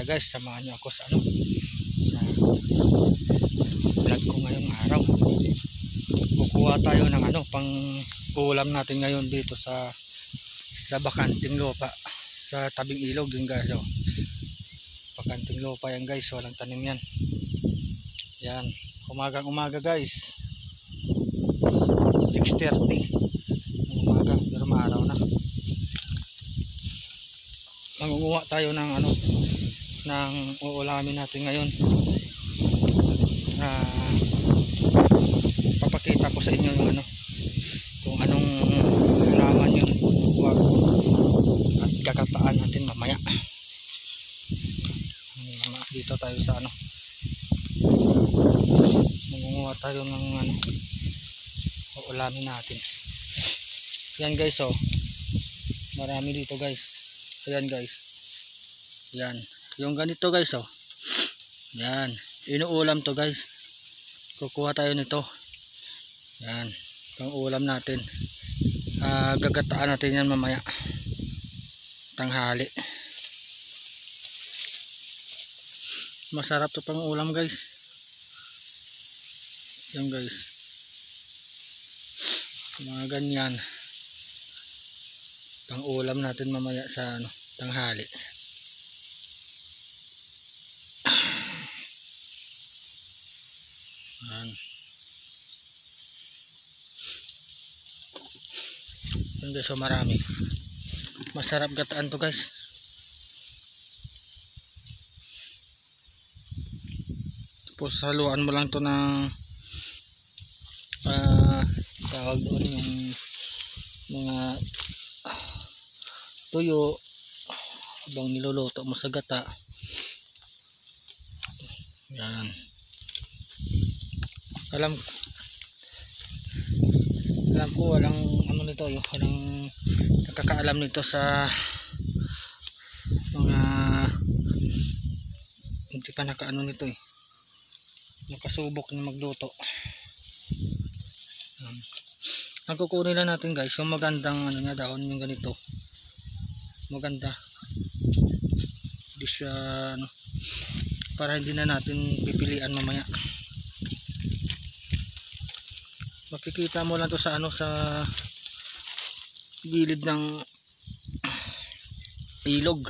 Tara guys, samahan niyo ako sa sa vlog ko ngayong araw. Kukuha tayo ng pang ulam natin ngayon dito sa bakanting lupa sa tabing ilog yun guys. Bakanting lupa yan guys, walang tanim yan. Yan, umagang umaga guys, 6:30 umaga, pero maaraw na. Mangunguha tayo ng ng uulamin natin ngayon. Papakita ko sa inyo yung kung anong halaman yun at kakataan natin mamaya. Dito tayo sa mangunguha tayo ng uulamin natin. Yan guys, marami dito guys. Ayan guys, yan yung ganito guys. Yan, inuulam to guys. Kukuha tayo nito. Yan, pang ulam natin. Gagataan natin yan mamaya tanghali. Masarap to pang ulam guys. Yan guys, mga ganyan pang ulam natin mamaya sa tanghali. Yan guys, marami. Masarap gataan to guys. Tapos haluan mo lang to ng tawag doon yung mga tuyo habang niluluto mo sa gata. Yan, alam ko walang nito, walang nakakaalam nito sa mga hindi pa nito nakasubok na magluto. Ang kukunin lang natin guys yung magandang dahon, yung ganito maganda, hindi siya para hindi na natin pipilian mamaya. Makikita mo lang to sa sa gilid ng ilog,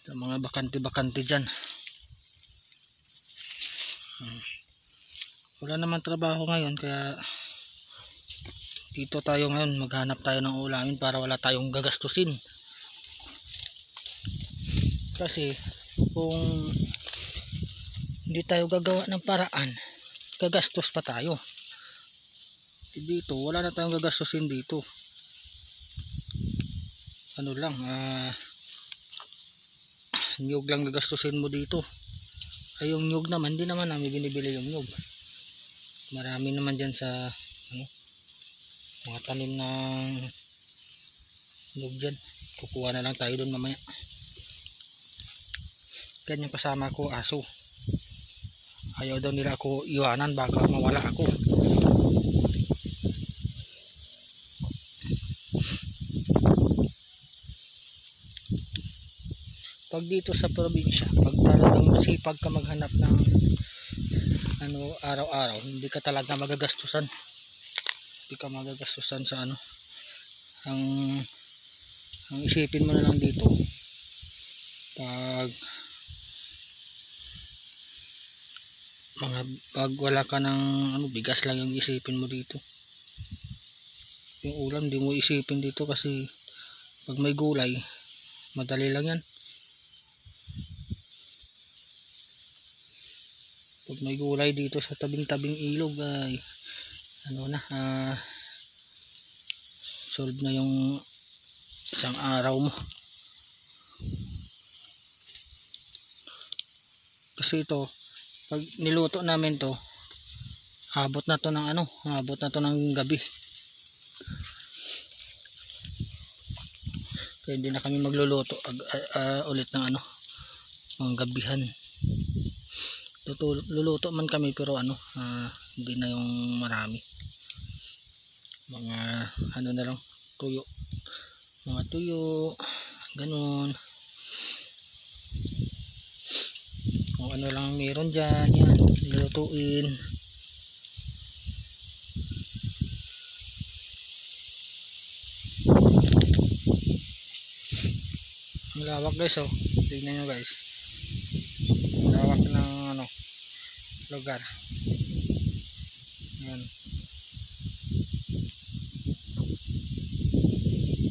sa mga bakante-bakante dyan. Wala naman trabaho ngayon, kaya dito tayo ngayon, maghanap tayo ng ulamin para wala tayong gagastusin. Kasi kung hindi tayo gagawa ng paraan, gagastos pa tayo. Dito wala na tayong gagastusin dito. Nyug lang gagastusin mo dito. Ay yung nyug naman, hindi naman namin binibili yung nyug. Marami naman dyan sa mga tanim ng nyug dyan. Kukuha na lang tayo doon mamaya. Ganyan kasama ko aso. Ayaw daw nila ako iwanan, baka mawala ako. Pag dito sa probinsya, pag talagang masipag ka maghanap ng araw-araw, hindi ka talaga magagastusan. Hindi ka magagastusan sa ang isipin mo na lang dito, pag wala ka ng bigas lang yung isipin mo dito. Yung ulam di mo isipin dito, kasi pag may gulay madali lang yan. Pag may gulay dito sa tabing-tabing ilog ay solve na yung isang araw mo. Kasi ito, pag niluto namin to, abot na to ng gabi. Kaya hindi na kami magluluto ulit ng ng gabihan. Luluto man kami, pero hindi na yung marami. Mga na lang, tuyo, mga tuyo, ganun. ano lang meron dyan, yan, nilutuin. Ang lawak guys, oh. Tingnan nyo guys, lawak ng ano, lugar. Yan.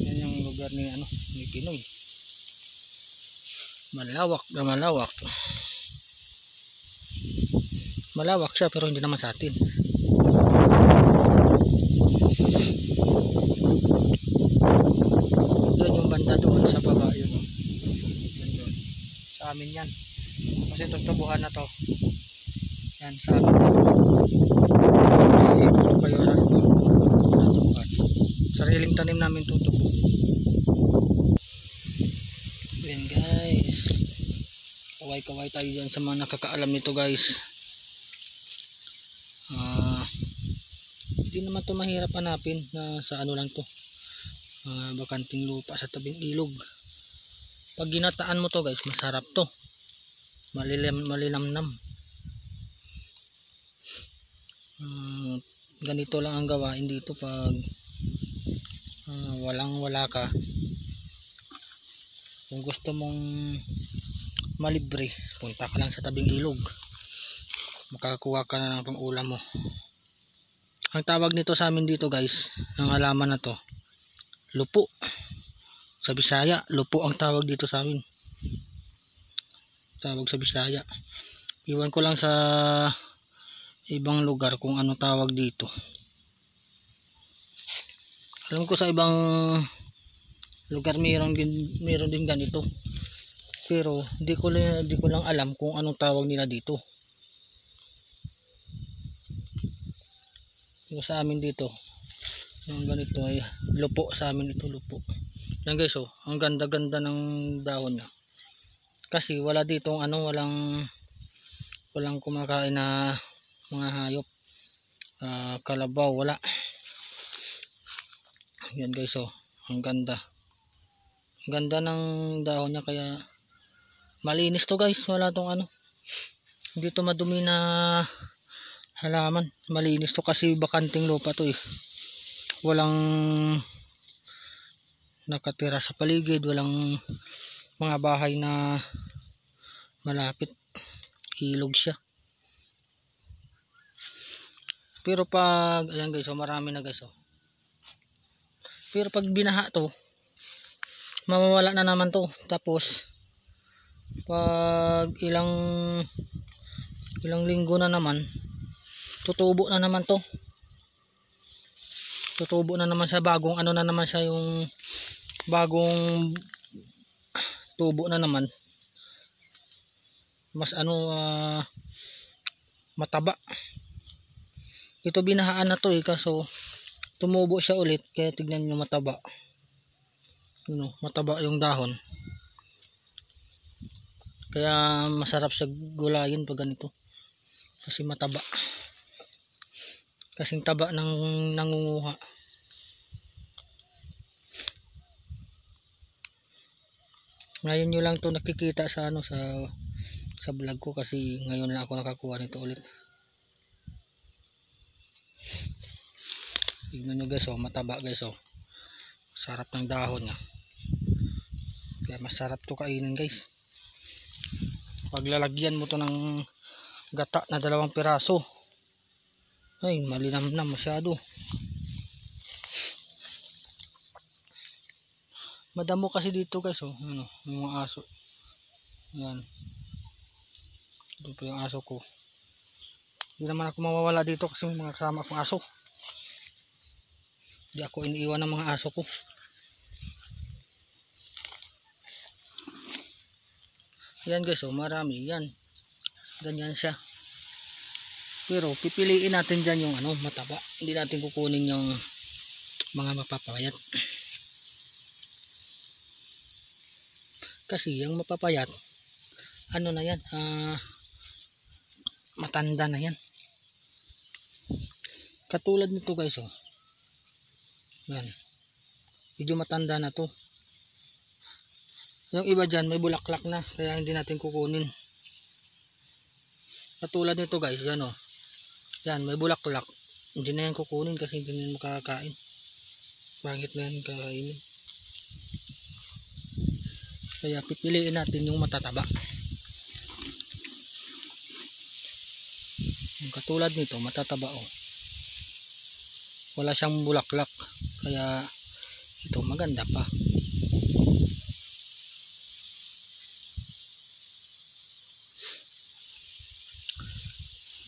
Yan yung lugar ni ano, ni Pinoy. Malawak na malawak. Malawak siya pero hindi naman sa atin. Doon yung banda doon sa baba yun, oh. Yun doon. Sa amin yan. Kasi itong tubuhan na to, yan sa amin. Ikot pa yun ito. Sariling tanim namin itong tubo. Yan guys. Kaway-kaway tayo dyan sa mga nakakaalam nito guys. Hindi naman to mahirap hanapin na sa ano lang to. Bakanting lupa sa tabing ilog. Pag ginataan mo to guys, masarap to. Malinamnam. Ganito lang ang gawain dito pag wala ka. Kung gusto mong malibre, punta ka lang sa tabing ilog, makakuha ka na ng pang-ulam mo. Ang tawag nito sa amin dito guys, ang halaman na to, lupo. Sa Bisaya, lupo ang tawag dito sa amin. Tawag sa Bisaya. Iwan ko lang sa ibang lugar kung ano tawag dito. Alam ko sa ibang lugar meron din ganito. Pero di ko lang alam kung anong tawag nila dito. Yung sa amin dito, yung ganito ay lupo sa amin ito, lupo. Yan guys, oh, ang ganda-ganda ng dahon niya. Kasi wala ditong ano, walang kumakain na mga hayop. Kalabaw, wala. Yan guys, oh, ang ganda. Ang ganda ng dahon niya, kaya malinis to guys. Wala tong ano, hindi to madumi na halaman. Malinis to kasi bakanting lupa to eh. Walang nakatira sa paligid, walang mga bahay na malapit. Ilog siya. Pero pag ayan guys, oh, marami na guys, oh. Pero pag binaha to, mawawala na naman to. Tapos pag ilang linggo na naman, tutubo na naman to. Tutubo na naman siya, bagong ano na naman siya, yung bagong tubo na naman. Mas ano, mataba. Ito binahaan na to eh, kaso tumubo siya ulit, kaya tignan nyo mataba. Mataba yung dahon. Kaya masarap sa gulayin pag ganito. Kasi mataba. Kasing taba ng nangunguha. Ngayon nyo lang to nakikita sa ano, sa vlog ko, kasi ngayon lang ako nakakuha nito ulit. Tignan nyo guys, oh, mataba guys, oh. Sarap ng dahon niya. Kaya masarap to kainin guys. Paglalagyan mo to ng gata na 2 piraso, ay malinamnam masyado. Madamo kasi dito guys, oh. Ano, yung mga aso. Yan. Ito po yung aso ko. Hindi naman ako mawawala dito kasi may mga kasama akong aso. Hindi ako iniiwan ng mga aso ko. Yan guys, oh, marami yan. Ganyan siya. Pero pipiliin natin dyan yung ano, mataba. Hindi natin kukunin yung mga mapapayat. Kasi yung mapapayat, ano na yan, matanda na yan. Katulad nito guys, oh. Yan. Medyo matanda na to. Yung iba dyan may bulaklak na, kaya hindi natin kukunin. Katulad nito guys, yan o. Yan, may bulaklak. Hindi na yan kukunin kasi hindi na yan makakain. Pangit na yan kakainin. Kaya pipiliin natin yung matataba. Yung katulad nito, matataba o. Wala siyang bulaklak. Kaya ito maganda pa.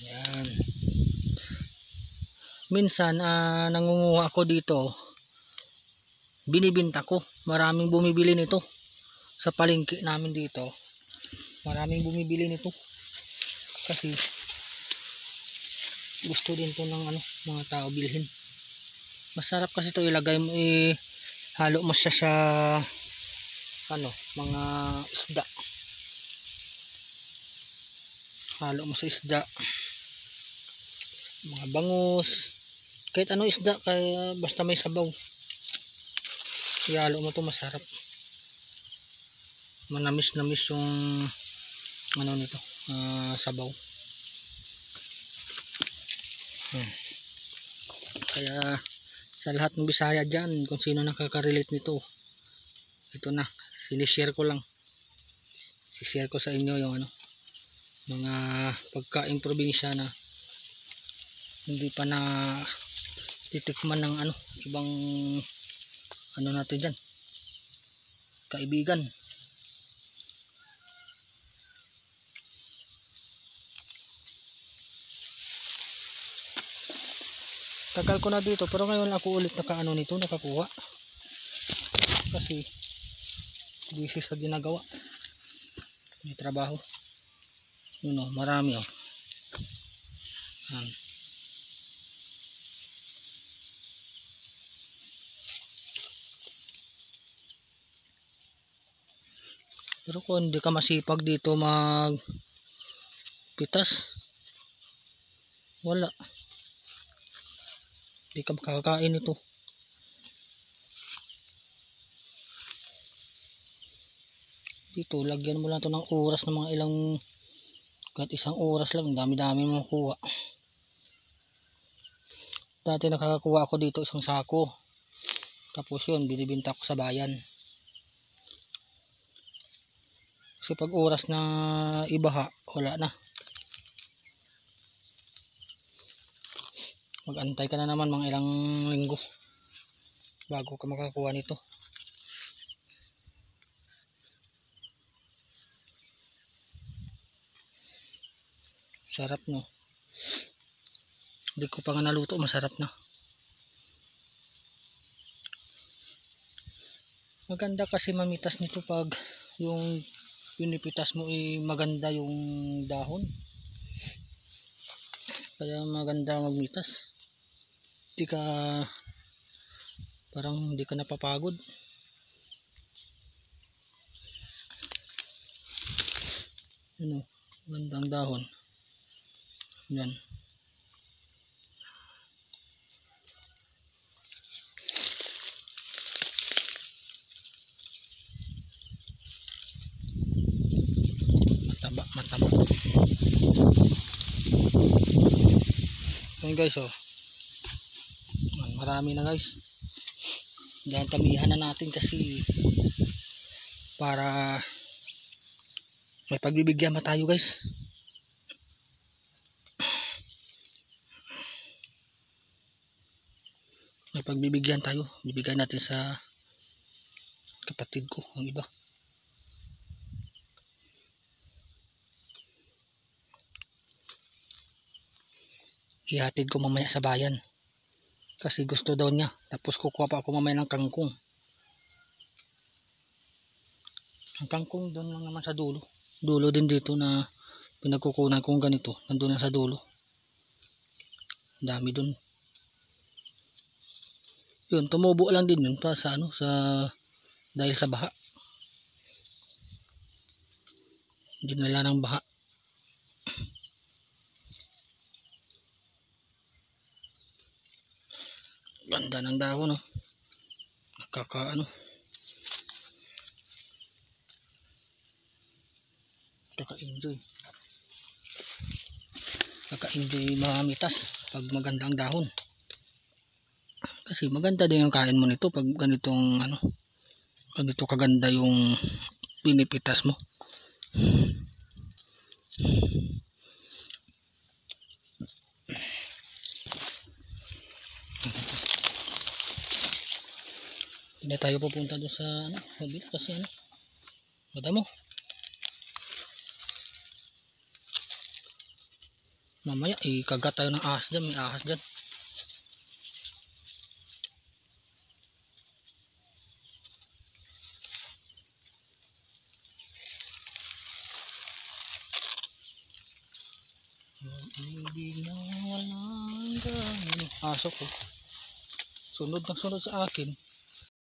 Yan. Minsan nangunguha ako dito. Binibinta ko. Maraming bumibili nito. Sa palengke namin dito. Maraming bumibili nito. Kasi gusto din to ng mga tao bilhin. Masarap kasi to ilagay mo, halo mo siya sa mga isda. Halo mo sa isda. Mga bangus. Kahit ano isda, kaya basta may sabaw. Ihalo mo to, masarap. Manamis-namis yung nito, sabaw. Kaya sa lahat ng Bisaya dyan, kung sino nakaka-relate nito, ito na, sinishare ko lang. I-share ko sa inyo yung mga pagkain probinsya na hindi pa na titikman ng ibang natin dyan, kaibigan. Tagal ko na dito pero ngayon ako ulit nakakuha kasi busy sa ginagawa, may trabaho. Marami yan. Pero kung hindi ka masipag dito magpitas, wala, hindi ka makakain ito. Dito lagyan mo lang ito ng oras ng mga ilang, kahit isang oras lang, dami-dami mo makuha. Dati nakakakuha ako dito isang sako, tapos yun binibenta ko sa bayan. Kasi pag oras na ibaha, wala na, mag-antay ka na naman mga ilang linggo bago ka makakuha nito. Sarap no, hindi ko pa nga naluto, masarap na. Maganda kasi mamitas nito pag yung pinipitas mo maganda yung dahon, kaya maganda magmitas. Parang hindi ka napapagod. Magandang dahon yan. Mataba. Ayan guys, marami na guys. Diyan tamihan na natin kasi para may pagbibigyan pa tayo guys. May pagbibigyan tayo, bibigyan natin sa kapatid ko, ang iba. Ihatid ko mamaya sa bayan kasi gusto daw niya, tapos kukuha pa ako mamaya ng kangkong. Ang kangkong doon lang naman sa dulo din dito na pinagkukunan kong ganito, nandun na sa dulo. Dami doon. Yun, tumubo lang din yun pa sa dahil sa baha. Dinala ng baha. Ganda ng dahon kaka-enjoy. hindi mamitas pag maganda ang dahon. Kasi maganda din yung kain mo nito pag ganitong ano, ganito kaganda yung pinipitas mo. Hindi tayo pupunta doon sa ano, kabila kasi ano, madamo. Mamaya ikagat tayo ng ahas dyan, may ahas dyan. Ibig na walang ganun. Aso ko sunod na sunod sa akin.